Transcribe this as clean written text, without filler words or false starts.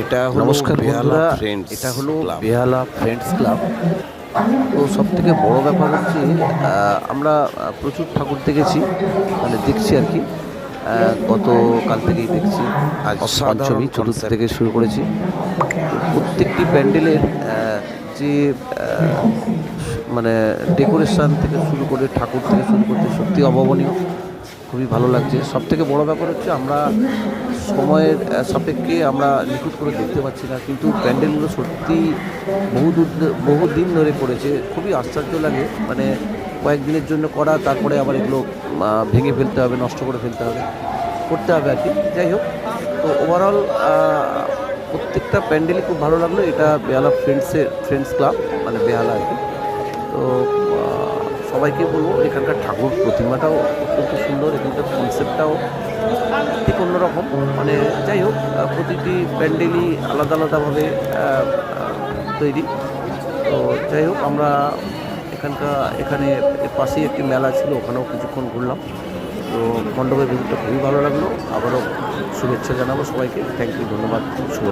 এটা হলো নমস্কার বেহালা বন্ধুরা, ফ্রেন্ডস এটা হলো ক্লাব। বেহালা ফ্রেন্ডস ক্লাব। তো সব থেকে বড় ব্যাপার হচ্ছে আমরা প্রচুর ঠাকুর দেখেছি, মানে দেখছি আর কি। গতকাল থেকেই দেখছি, আজ অসাধারণ পঞ্চমী, চতুর্থী কনসেপ্ট। থেকে শুরু করেছি। তো প্রত্যেকটি প্যান্ডেলের যে মানে ডেকোরেশন থেকে শুরু করে ঠাকুর থেকে শুরু করতে সত্যি অভাবনীয়, খুবই ভালো লাগছে। সবথেকে বড় ব্যাপার হচ্ছে আমরা সময়ের সাপেক্ষে আমরা নিখুঁত করে দেখতে পাচ্ছি না, কিন্তু প্যান্ডেলগুলো সত্যি বহু দিন ধরে করেছে। খুবই আশ্চর্য লাগে, মানে কয়েকদিনের জন্য করা, তারপরে আবার এগুলো ভেঙে ফেলতে হবে, নষ্ট করে ফেলতে হবে, করতে হবে আর কি। যাই হোক, তো ওভারঅল প্রত্যেকটা প্যান্ডেলই খুব ভালো লাগলো। এটা বেহালা ফ্রেন্ডস ক্লাব, মানে বেহালা আর কি। তো সবাইকে বলবো, এখানকার ঠাকুর প্রতিমাটাও অত্যন্ত সুন্দর, এখানকার কনসেপ্টটাও ঠিক অন্যরকম। মানে যাই হোক, প্রতিটি প্যান্ডেলই আলাদা আলাদাভাবে তৈরি। তো যাই হোক, আমরা এখানে এর পাশেই একটি মেলা ছিল, ওখানেও কিছুক্ষণ ঘুরলাম। তো মণ্ডপের ভিতরটা খুবই ভালো লাগলো। আবারও শুভেচ্ছা জানাবো সবাইকে। থ্যাংক ইউ, ধন্যবাদ, শুভ